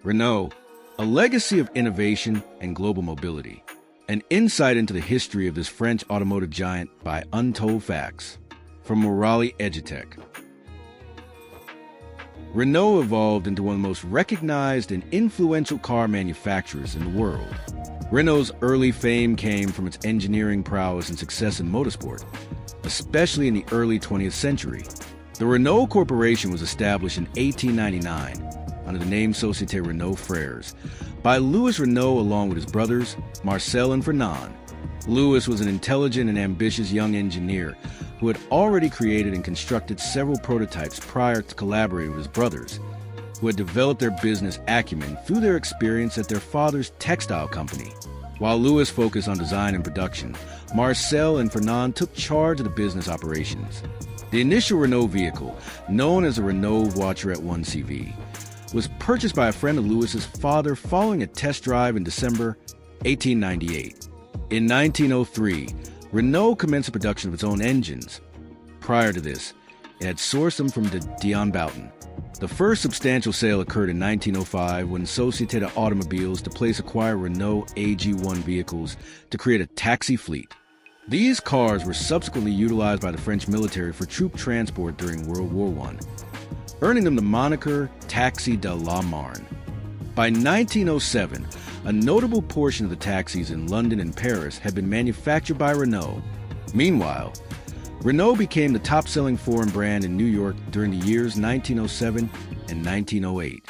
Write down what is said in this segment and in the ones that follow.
Renault, a legacy of innovation and global mobility. An insight into the history of this French automotive giant by Untold Facts. From Morali Edutech. Renault evolved into one of the most recognized and influential car manufacturers in the world. Renault's early fame came from its engineering prowess and success in motorsport, especially in the early 20th century. The Renault Corporation was established in 1899 under the name Société Renault Frères by Louis Renault along with his brothers, Marcel and Fernand. Louis was an intelligent and ambitious young engineer who had already created and constructed several prototypes prior to collaborating with his brothers, who had developed their business acumen through their experience at their father's textile company. While Louis focused on design and production, Marcel and Fernand took charge of the business operations. The initial Renault vehicle, known as the Renault Voiturette 1CV, was purchased by a friend of Louis's father following a test drive in December 1898. In 1903, Renault commenced the production of its own engines. Prior to this, it had sourced them from Dion Boughton. The first substantial sale occurred in 1905 when Société Automobiles de Place acquired Renault AG1 vehicles to create a taxi fleet. These cars were subsequently utilized by the French military for troop transport during World War I, earning them the moniker Taxi de la Marne. By 1907, a notable portion of the taxis in London and Paris had been manufactured by Renault. Meanwhile, Renault became the top-selling foreign brand in New York during the years 1907 and 1908.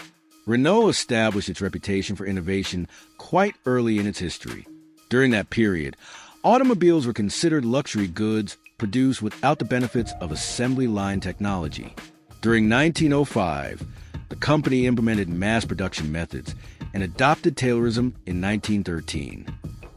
Renault established its reputation for innovation quite early in its history. During that period, automobiles were considered luxury goods produced without the benefits of assembly line technology. During 1905, the company implemented mass production methods and adopted Taylorism in 1913.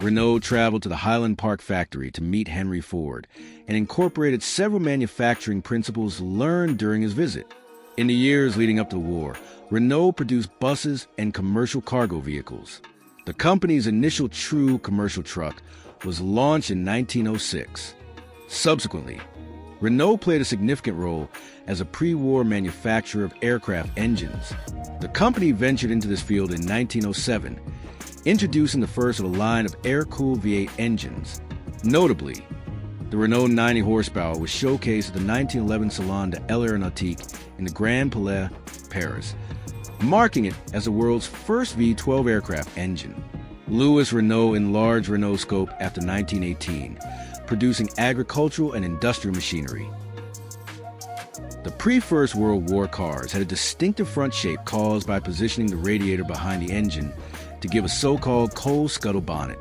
Renault traveled to the Highland Park factory to meet Henry Ford and incorporated several manufacturing principles learned during his visit. In the years leading up to the war, Renault produced buses and commercial cargo vehicles. The company's initial true commercial truck was launched in 1906. Subsequently, Renault played a significant role as a pre-war manufacturer of aircraft engines. The company ventured into this field in 1907, introducing the first of a line of air-cooled V8 engines. Notably, the Renault 90 horsepower was showcased at the 1911 Salon de l'Aéronautique in the Grand Palais, Paris, marking it as the world's first V12 aircraft engine. Louis Renault enlarged Renault's scope after 1918, producing agricultural and industrial machinery. The pre-First World War cars had a distinctive front shape caused by positioning the radiator behind the engine to give a so-called coal scuttle bonnet.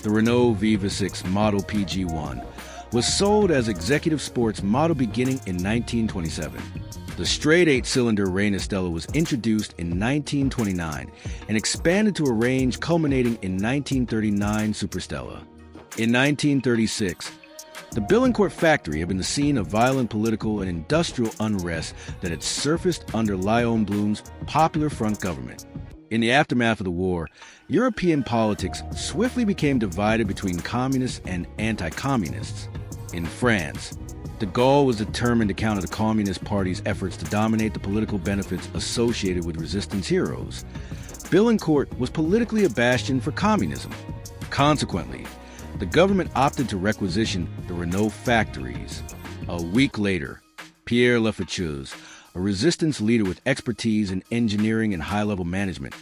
The Renault Viva 6 Model PG1 was sold as executive sports model beginning in 1927. The straight 8-cylinder Reina Stella was introduced in 1929 and expanded to a range culminating in 1939 Superstella. In 1936, the Billancourt factory had been the scene of violent political and industrial unrest that had surfaced under Léon Blum's Popular Front government. In the aftermath of the war, European politics swiftly became divided between communists and anti-communists. In France, de Gaulle was determined to counter the Communist Party's efforts to dominate the political benefits associated with resistance heroes. Billancourt was politically a bastion for communism. Consequently, the government opted to requisition the Renault factories. A week later, Pierre Lefaucheuse, a resistance leader with expertise in engineering and high-level management,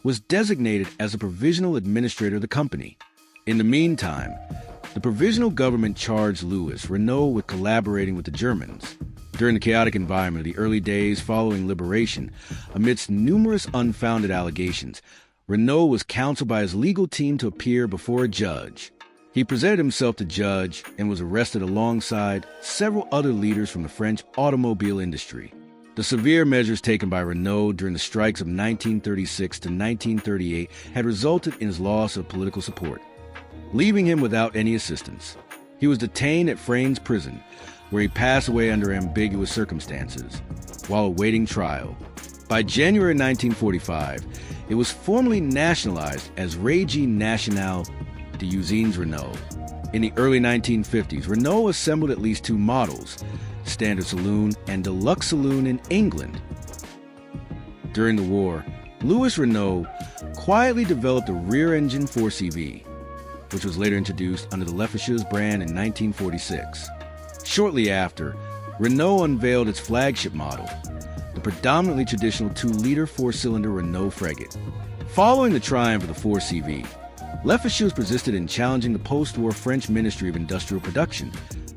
was designated as the provisional administrator of the company. In the meantime, the provisional government charged Louis Renault with collaborating with the Germans. During the chaotic environment of the early days following liberation, amidst numerous unfounded allegations, Renault was counseled by his legal team to appear before a judge. He presented himself to judge and was arrested alongside several other leaders from the French automobile industry. The severe measures taken by Renault during the strikes of 1936 to 1938 had resulted in his loss of political support, leaving him without any assistance. He was detained at Fraynes prison, where he passed away under ambiguous circumstances, while awaiting trial. By January 1945, it was formally nationalized as Régie Nationale de Usines Renault. In the early 1950s, Renault assembled at least two models, Standard Saloon and Deluxe Saloon in England. During the war, Louis Renault quietly developed a rear-engine 4CV, which was later introduced under the Lefaucheuse brand in 1946. Shortly after, Renault unveiled its flagship model, the predominantly traditional 2-liter 4-cylinder Renault Frégate. Following the triumph of the 4CV, Lefaucheuse persisted in challenging the post-war French Ministry of Industrial Production,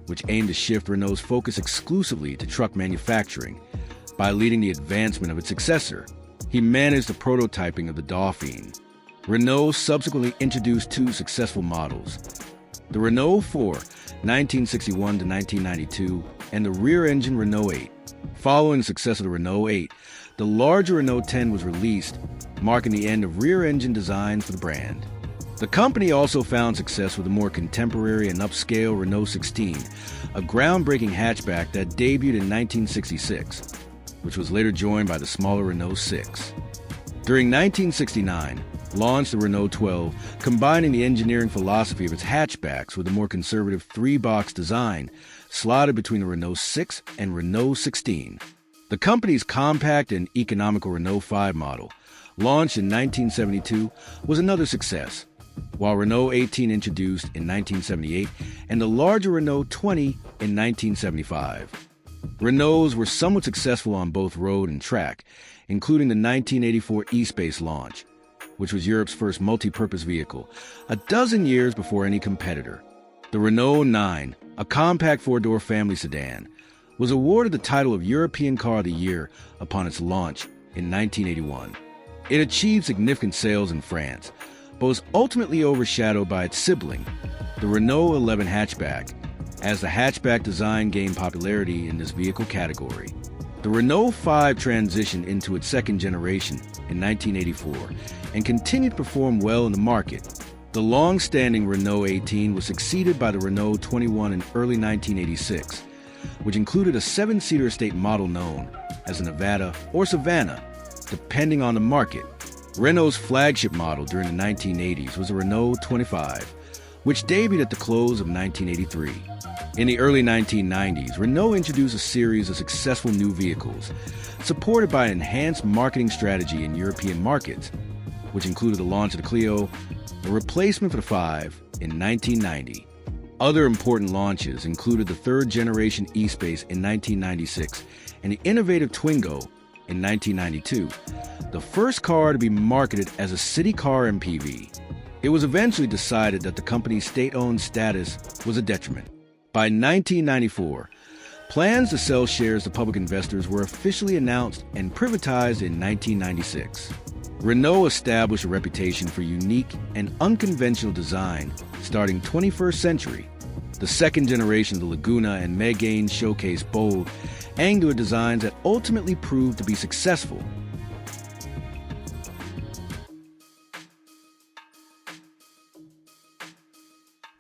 which aimed to shift Renault's focus exclusively to truck manufacturing. By leading the advancement of its successor, he managed the prototyping of the Dauphine. Renault subsequently introduced 2 successful models, the Renault 4, 1961 to 1992, and the rear-engine Renault 8. Following the success of the Renault 8, the larger Renault 10 was released, marking the end of rear-engine design for the brand. The company also found success with a more contemporary and upscale Renault 16, a groundbreaking hatchback that debuted in 1966, which was later joined by the smaller Renault 6. During 1969, launched the Renault 12, combining the engineering philosophy of its hatchbacks with a more conservative 3-box design, slotted between the Renault 6 and Renault 16. The company's compact and economical Renault 5 model, launched in 1972, was another success, while Renault 18 introduced in 1978 and the larger Renault 20 in 1975. Renaults were somewhat successful on both road and track, including the 1984 E-Space launch, which was Europe's first multi-purpose vehicle, a dozen years before any competitor. The Renault 9, a compact 4-door family sedan, was awarded the title of European Car of the Year upon its launch in 1981. It achieved significant sales in France, but was ultimately overshadowed by its sibling, the Renault 11 hatchback, as the hatchback design gained popularity in this vehicle category. The Renault 5 transitioned into its second generation in 1984 and continued to perform well in the market. The long-standing Renault 18 was succeeded by the Renault 21 in early 1986, which included a 7-seater estate model known as the Nevada or Savannah, depending on the market. Renault's flagship model during the 1980s was the Renault 25, which debuted at the close of 1983. In the early 1990s, Renault introduced a series of successful new vehicles, supported by an enhanced marketing strategy in European markets, which included the launch of the Clio, a replacement for the 5, in 1990. Other important launches included the third-generation E-Space in 1996 and the innovative Twingo in 1992, the first car to be marketed as a city car MPV. It was eventually decided that the company's state-owned status was a detriment. By 1994, plans to sell shares to public investors were officially announced and privatized in 1996. Renault established a reputation for unique and unconventional design starting 21st century. The second generation of the Laguna and Megane showcased bold, angular designs that ultimately proved to be successful.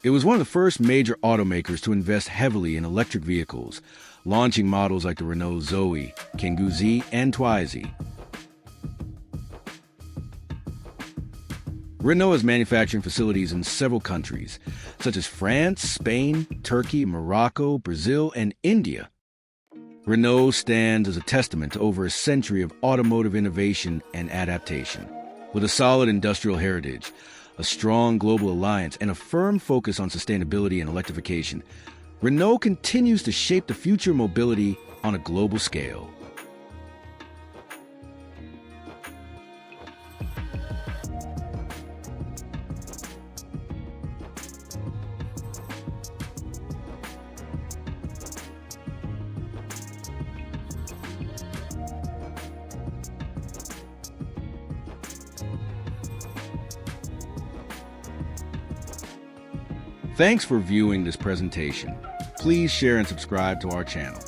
It was one of the first major automakers to invest heavily in electric vehicles, launching models like the Renault Zoe, Kangoo Z, and Twizy. Renault has manufacturing facilities in several countries, such as France, Spain, Turkey, Morocco, Brazil, and India. Renault stands as a testament to over a century of automotive innovation and adaptation. With a solid industrial heritage, a strong global alliance, and a firm focus on sustainability and electrification, Renault continues to shape the future of mobility on a global scale. Thanks for viewing this presentation. Please share and subscribe to our channel.